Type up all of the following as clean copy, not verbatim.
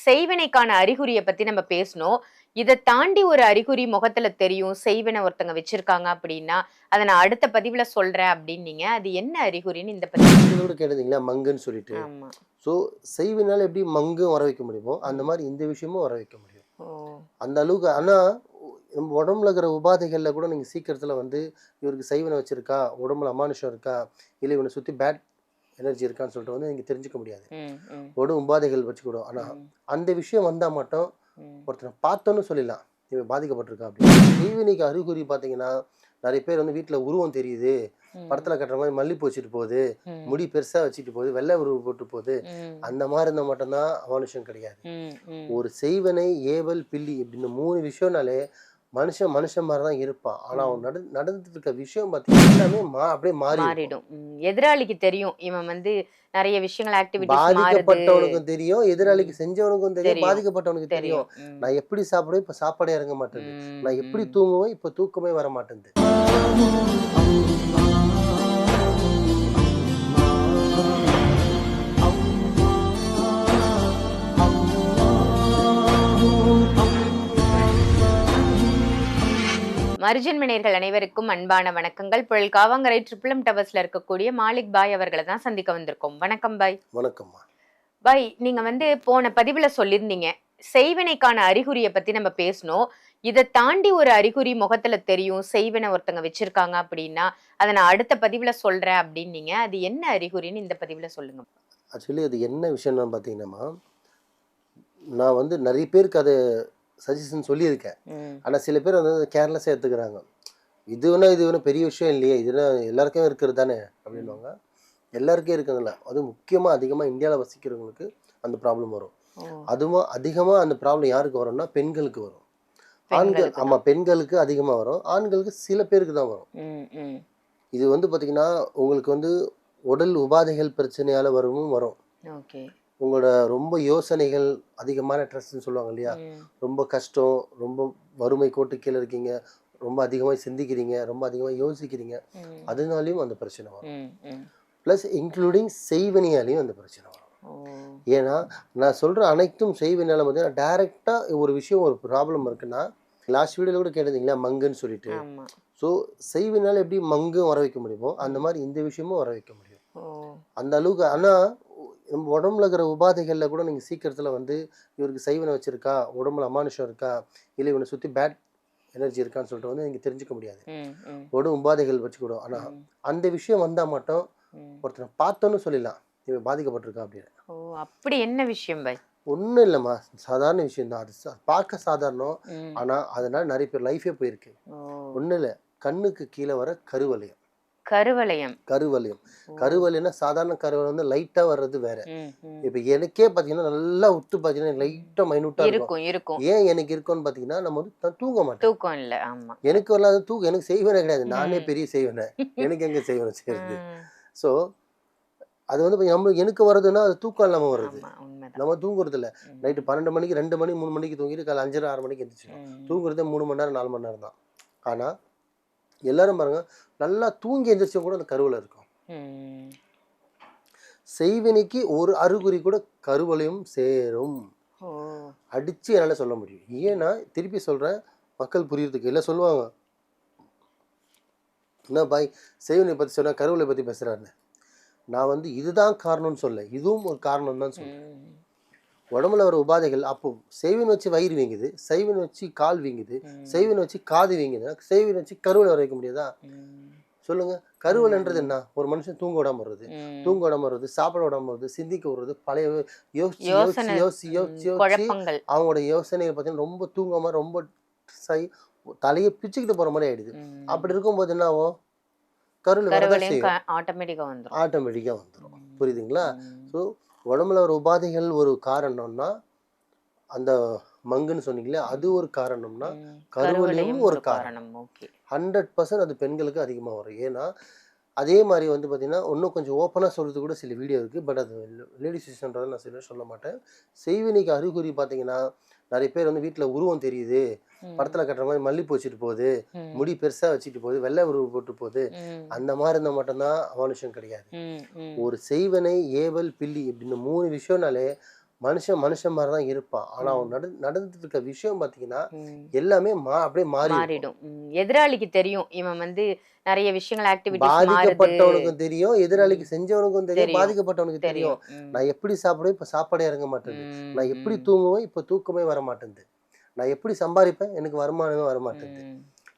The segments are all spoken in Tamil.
செய்வினைக்கான அறிகுறிய பத்தி நம்ம பேசணும். இத தாண்டி ஒரு அறிகுறி முகத்துல தெரியும். செய்வினை ஒருத்தங்க வச்சிருக்காங்க அப்படின்னா, அத நான் அடுத்த பதிவுல சொல்றேன் அப்படின்னீங்க. அது என்ன அறிகுறின்னு இந்த பதிவு. நீங்க கூட கேட்டிருந்தீங்களா மங்குன்னு சொல்லிட்டு. ஆமா. ஸோ செய்வினால எப்படி மங்கும் வர வைக்க முடியுமோ, அந்த மாரி இந்த விஷயமும் வர வைக்க முடியும். ஓ! அந்த அளவுக்கு ஆனா நம்ம உடம்புல இருக்கிற உபாதைகள்ல கூட நீங்க சீக்கிரத்துல வந்து இவருக்கு செய்வினை வச்சிருக்கா, உடம்புல அமானுஷம் இருக்கா, இல்ல இவன சுத்தி பேட் எனர்ஜி இருக்கான்னு சொல்லிட்டு வந்து நீங்க தெரிஞ்சுக்க முடியாது. ம், ம், உடம்பு உபாதைகள் வச்சுக்கூடும். ஆனா ம், அந்த விஷயம் வந்தா மட்டும் ம், ஒருத்தர பார்த்தோன்னு சொல்லிடலாம். இவன் பாதிக்கப்பட்டிருக்கா அப்படின்னு. செய்வினைக்கு அறிகுறி பார்த்தீங்கன்னா, நெறைய பேர் வந்து வீட்ல உருவம் தெரியுது. ம், படத்துல காட்டுற மாரி மல்லிப்பூ வச்சுட்டு போகுது. ம், முடி பெருசா வச்சுட்டு போகுது. வெள்ளை உருவம் போட்டு போகுது. ம், அந்த மாரி இருந்தா மட்டும் தான் அமானுஷம் கிடையாது. ம், ம், ஒரு செய்வனை, ஏவல், பில்லி இப்படின்னு 3 விஷயம்னாலே மனுஷன் மனுஷன் மாரி தான் இருப்பான். ஆனா அவன் ம். நடந்துட்டு இருக்க விஷயம் பார்த்தீங்கன்னா, எல்லாமே அப்படியே மாறி இருக்கும். மாறிடும். எதிராளிக்கு தெரியும். இவன் நெறைய விஷயங்கள் ஆக்டிவிட்டீஸ் மாறுது. பாதிக்கப்பட்டவனுக்கும் தெரியும், ம். எதிராளிக்கு செஞ்சவனுக்கும் தெரியும், தெரியும், பாதிக்கப்பட்டவனுக்கு தெரியும். தெரியும். ம், நான் எப்படி சாப்பிடுவேன், இப்ப சாப்பாடே இறங்க மாட்டேன்து. ம், நான் எப்படி ம். தூங்குவேன், இப்ப தூக்கமே வர மாட்டேன்து. மருஜன்மை நேயர்கள் அனைவருக்கும் அன்பான வணக்கங்கள். புழல் காவாங்கரை ட்ரிபிள் எம் டவர்ஸ்ல இருக்கக்கூடிய மாலிக் பாய் அவர்களை தான் சந்திக்க வந்திருக்கோம். வணக்கம் பாய். வணக்கம்மா. பாய், நீங்க போன பதிவுல சொல்லியிருந்தீங்க. செய்வினைக்கான அறிகுறிய பத்தி நம்ம பேசணும். இத தாண்டி ஒரு அறிகுறி முகத்துல தெரியும். செய்வினை ஒருத்தங்க வச்சிருக்காங்க அப்படின்னா, அத நான் அடுத்த பதிவுல சொல்றேன் அப்படின்னீங்க. அது என்ன அறிகுறின்னு இந்த பதிவுல சொல்லுங்க. ஆக்சுவலி அது என்ன விஷயம்னு பார்த்தீங்கன்னாம்மா, நான் வந்து நெறைய பேருக்கு அத சஜஷன் சொல்லியிருக்கேன். ம், ஆனா சில பேர் வந்து கேர்லெஸ்ஸா எடுத்துக்கிறாங்க. இது ஒண்ணும் பெரிய விஷயம் இல்லையே! இதுலாம் எல்லாருக்கும் இருக்கிறது தானே! ம். அப்படின்னுவாங்க. எல்லாருக்கும் இருக்கிறதில்ல. அதுவும் முக்கியமா அதிகமா இந்தியால வசிக்கிறவங்களுக்கு அந்த ப்ராப்ளம் வரும். ஓ! அதுவும் அதிகமா அந்த ப்ராப்ளம் யாருக்கு வரும்னா, பெண்களுக்கு வரும். ஆண்கள் பெண்களுக்கு ஆமா தான். பெண்களுக்கு அதிகமா வரும். ஆண்களுக்கு சில பேருக்கு தான் வரும். ம், ம். இது வந்து பார்த்தீங்கன்னா, உங்களுக்கு வந்து உடல் உபாதைகள் பிரச்சனையால வரும். ஓகே. உங்களோட ரொம்ப யோசனைகள் அதிகமான ஸ்ட்ரெஸ்ன்னு சொல்லுவாங்க இல்லையா? ம், ரொம்ப கஷ்டம், ரொம்ப வறுமை கோட்டுக்கு கீழ இருக்கீங்க, ரொம்ப அதிகமா சிந்திக்கிறீங்க, ரொம்ப அதிகமா யோசிக்கிறீங்க. ம், அதனாலயும் அந்த பிரச்சனை வரும். ம், ம். பிளஸ் இன்க்ளூடிங் செய்வினையாலயும் அந்த பிரச்சனை வரும். ஓ! ஏன்னா, நான் சொல்ற அனைத்தும் செய்வினையால பார்த்தீங்கன்னா, டைரக்ட்டா ஒரு விஷயம் ஒரு ப்ராப்ளம் இருக்குன்னா, லாஸ்ட் வீடியோல கூட கேட்டிருந்தீங்களா மங்குன்னு சொல்லிட்டு. ஆமா. ஸோ செய்வினால எப்படி மங்கும் வர வைக்க முடியுமோ, அந்த ம். மாரி இந்த விஷயமும் வர வைக்க முடியும். ஓ! அந்த அளவுக்கு ஆனா, நம்ம உடம்புல இருக்கிற உபாதைகள்ல கூட நீங்க சீக்கிரத்துல வந்து இவருக்கு செய்வினை வச்சிருக்கா, உடம்புல அமானுஷம் இருக்கா, இல்ல இவன சுத்தி பேட் எனர்ஜி இருக்கான்னு சொல்லிட்டு வந்து நீங்க தெரிஞ்சுக்க முடியாது. ம், ம், உடம்பு உபாதைகள் வச்சுக்கூடும். ஆனா, ம், அந்த விஷயம் வந்தா மட்டும் ம். ஒருத்தர பார்த்தோன்னு சொல்லிடலாம். இவன் பாதிக்கப்பட்டிருக்கான் அப்படின்னு. ஓ! அப்படி என்ன விஷயம் பாய்? ஒண்ணும் இல்லம்மா. சாதாரண விஷயம் தான். அது பார்க்க சாதாரணம். ம். ஆனா, அதனால நெறைய பேர் லைஃபே போயிருக்கு. ஓ! ஒண்ணும் இல்ல. கண்ணுக்கு கீழ வர கருவளையம். கருவளையம். கருவளையம். ஓ! கருவளையம்னா சாதாரண கருவளையம் வந்து லைட்டா வர்றது வேற. ம், ம். இப்ப எனக்கே பார்த்தீங்கன்னா, நல்லா உத்து பார்த்தீங்கன்னா, ம். லைட்டா மைன்யூட்டா இருக்கும். இருக்கும், இருக்கும். ஏன் எனக்கு இருக்கும்னு பார்த்தீங்கன்னா, நம்ம வந்து நான் தூங்க மாட்டேன். தூக்கம் இல்ல. ஆமா. எனக்கு வரலாத தூக்கம் எனக்கு செய்வனே கிடையாது. நானே ம். பெரிய செய்வனே. எனக்கு எங்க செய்வன செய்றது? ம். ஸோ, அது வந்து எனக்கு வருதுன்னா, அது தூக்கம் இல்லாம வருது. ஆமா. உண்மைதான். நம்ம தூங்குறதில்ல. நைட்டு ம். 12 மணிக்கு 2 மணி, 3 மணிக்கு தூங்கிட்டு காலைல 5:30, 6 மணிக்கு எந்திரிச்சுருவோம். ம். தூங்குறதே 3 மணி நேரம், 4 மணி நேரம் தான். ஆனா, எல்லாரும் பாருங்க, நல்லா தூங்கி எந்திரிச்சவங்க கூட அந்த கருவுல இருக்கும். ம். செய்வினைக்கு ஒரு அறிகுறி கூட கருவளையும் சேரும். ஓ! அடிச்சு என்னால சொல்ல முடியும். ஏன்னா, திருப்பி சொல்றேன், மக்கள் புரியறதுக்கு. எல்லாம் சொல்லுவாங்க, "என்ன பாய் செய்வினை பத்தி சொன்னா கருவளைய பத்தி பேசுறாருன்னு." நான் வந்து இதுதான் காரணம்னு சொல்லல. இதுவும் ஒரு காரணம் தான் சொல்றேன். ம். உடம்புல வர உபாதைகள் அப்போ செய்வினை வச்சு வயிறு வீங்குது, செய்வினை வச்சு கால் வீங்குது, ம். செய்வினை வச்சு காது வீங்குதுன்னா, செய்வினை வச்சு கருவளை வர வைக்க முடியாதா? ம். சொல்லுங்க. உண்ம, கருவளைன்றது உண்ம. என்ன? ஒரு மனுஷன் தூங்க விடாம வர்றது. ம். தூங்க விடாம வர்றது, சாப்பிட விடாம வர்றது, சிந்திக்க விடுறது, பழைய யோசிச்சு, யோசிச்சு, யோசனை. யோசிச்சு, யோசிச்சு, யோசிச்சு குழப்பங்கள். அவங்களோட யோசனைய பார்த்தீங்கன்னா, ரொம்ப தூங்காம ரொம்ப ஸ்ட்ரெஸ் ஆயி தலைய பிச்சுக்கிட்டு போற மாரி ஆயிடுது. ம். அப்படி இருக்கும்போது என்ன ஆகும்? கருவில வரதான் கருவளையம் செய்யும். ஆட்டோமேட்டிக்கா வந்துரும். ஆட்டோமேட்டிக்கா வந்துரும். ம். புரியுதுங்களா? ம். ஸோ உடம்புல ஒரு உபாதைகள் ஒரு காரணம்னா, அந்த மங்குன்னு சொன்னீங்களே, அது ம். ஒரு காரணம்னா, ம். கருவளையமும் கருவளையம் ஒரு ஒரு காரணம். காரணம். ஓகே. 100% அது பெண்களுக்கு அதிகமா வரும். ஏன்னா, அதே மாரி வந்து பார்த்தீங்கன்னா, இன்னும் கொஞ்சம் ஓப்பனா சொல்றதுக்கு கூட சில வீடியோ இருக்கு. பட் அது லேடீஸ் விஷயம்ன்றத நான் சொல்ல மாட்டேன். செய்வினைக்கு அறிகுறி பார்த்தீங்கன்னா, நெறைய பேர் வந்து வீட்ல உருவம் தெரியுது. ம். படத்துல காட்டுற மாரி மல்லிப்பூ வச்சுட்டு போகுது. ம். முடி பெருசா வச்சுட்டு போகுது. வெள்ளை உருவம் போட்டு போகுது. ம். அந்த மாரி இருந்தா மட்டும் தான் அமானுஷம் கிடையாது. ம். ம். ஒரு செய்வனை, ஏவல், பில்லி இப்படின்னு 3 விஷயம்னாலே மனுஷன் மனுஷன் மாதிரி தான் இருப்பான். ஆனா அவன் நடந்துட்டு இருக்க விஷயம் பாத்தீங்கன்னா ம். எல்லாமே அப்படியே மாறி இருக்கும். மாறிடும். எதிராளிக்கு தெரியும் இவன் வந்து நிறைய விஷயங்கள் ஆக்டிவிட்டிஸ் மாறுது பாதிக்கப்பட்டவனுக்கும் தெரியும், எதிராளிக்கு செஞ்சவனுக்கும் தெரியும், தெரியும் பாதிக்கப்பட்டவனுக்கு தெரியும். தெரியும். நான் எப்படி சாப்பிடுவேன், இப்ப சாப்பாடே இறங்க மாட்டேங்குது. நான் எப்படி தூங்குவேன், இப்ப தூக்கமே வர மாட்டேங்குது. நான் எப்படி சம்பாதிப்பேன், எனக்கு வருமானமே வர மாட்டேங்குது.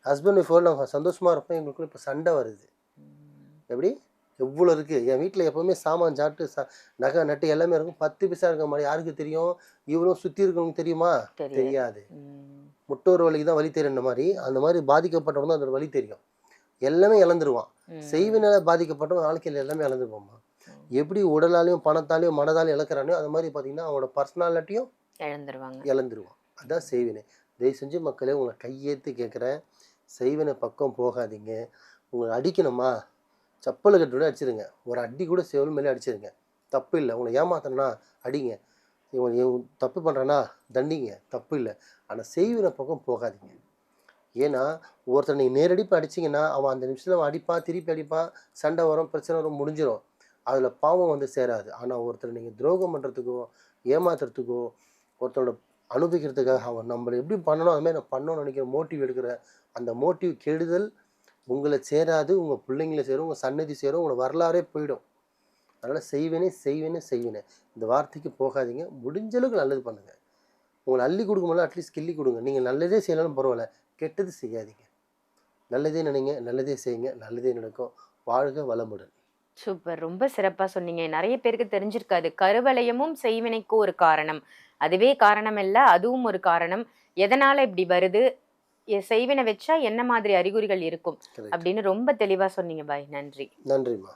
ஹஸ்பண்ட் ஒய்ஃபோட நான் சந்தோஷமா இருப்பேன், எங்களுக்குள்ள இப்ப சண்டை வருது. எப்படி எவ்வளோ இருக்கு. என் வீட்டில் எப்பவுமே சாமான் சாப்பிட்டு நகை நட்டு எல்லாமே இருக்கும். 10 பைசா இருக்க மாதிரி யாருக்கு தெரியும்? இவரும் சுற்றி இருக்கவங்க தெரியுமா? தெரியாது. முட்டோர் வலிக்கு தான் வழி தெரியுற மாதிரி அந்த மாதிரி பாதிக்கப்பட்டவங்க தான் அதோட வழி தெரியும். எல்லாமே இழந்துருவான். செய்வினால பாதிக்கப்பட்டவன் வாழ்க்கையில் எல்லாமே இழந்துருவாம்மா. எப்படி உடலாலையும் பணத்தாலையும் மனதாலையும் இழக்கிறானோ அது மாதிரி பார்த்தீங்கன்னா அவனோட பர்சனாலிட்டியும் இழந்துருவான். அதான் செய்வினை. தயவு செஞ்சு மக்களே உங்களை கையேற்றி கேட்குறேன், செய்வினை பக்கம் போகாதீங்க. உங்களை அடிக்கணுமா, சப்பலை கட்டு அடிச்சிருங்க. ஒரு அடி கூட செவல் மேலே அடிச்சிருங்க, தப்பு இல்லை. உங்களை ஏமாத்தனா அடிங்க, இவன் தப்பு பண்ணுறானா தண்டிங்க, தப்பு இல்லை. ஆனால் செய்வினை பக்கம் போகாதீங்க. ஏன்னா ஒருத்தர் நீங்கள் நேரடிப்பாக அடிச்சிங்கன்னா அவன் அந்த நிமிஷத்தில் அவன் அடிப்பான், திருப்பி அடிப்பான், சண்டை வரும், பிரச்சனை வரும், முடிஞ்சிடும். அதில் பாவம் வந்து சேராது. ஆனால் ஒருத்தர் நீங்கள் துரோகம் பண்ணுறதுக்கோ ஏமாத்துறதுக்கோ ஒருத்தரோட அனுபவிக்கிறதுக்காக அவன் நம்மளை எப்படி பண்ணணும் அதுமாதிரி நான் பண்ணணும்னு நினைக்கிற மோட்டிவ் எடுக்கிற அந்த மோட்டிவ் கெடுதல் உங்களை சேராது, உங்கள் பிள்ளைங்களை சேரும், உங்கள் சன்னதி சேரும், உங்களோட வரலாறே போயிடும். அதனால் செய்வேனே செய்வேனே செய்வேனே இந்த வார்த்தைக்கு போகாதீங்க. முடிஞ்ச அளவுக்கு நல்லது பண்ணுங்கள். உங்களை அள்ளி கொடுக்கும்போது அட்லீஸ்ட் கிள்ளி கொடுங்க. நீங்கள் நல்லதே செய்யலாலும் பரவாயில்ல, கெட்டது செய்யாதீங்க. நல்லதே நினைங்க, நல்லதே செய்யுங்க, நல்லதே நடக்கும். வாழ்க வளமுடன். சூப்பர். ரொம்ப சிறப்பா சொன்னீங்க. நிறைய பேருக்கு தெரிஞ்சிருக்காது. கருவளையமும் செய்வினைக்கு ஒரு காரணம். அதுவே காரணம் இல்ல, அதுவும் ஒரு காரணம். எதனால இப்படி வருது, செய்வினை வச்சா என்ன மாதிரி அறிகுறிகள் இருக்கும் அப்படின்னு ரொம்ப தெளிவா சொன்னீங்க பாய். நன்றி. நன்றிம்மா.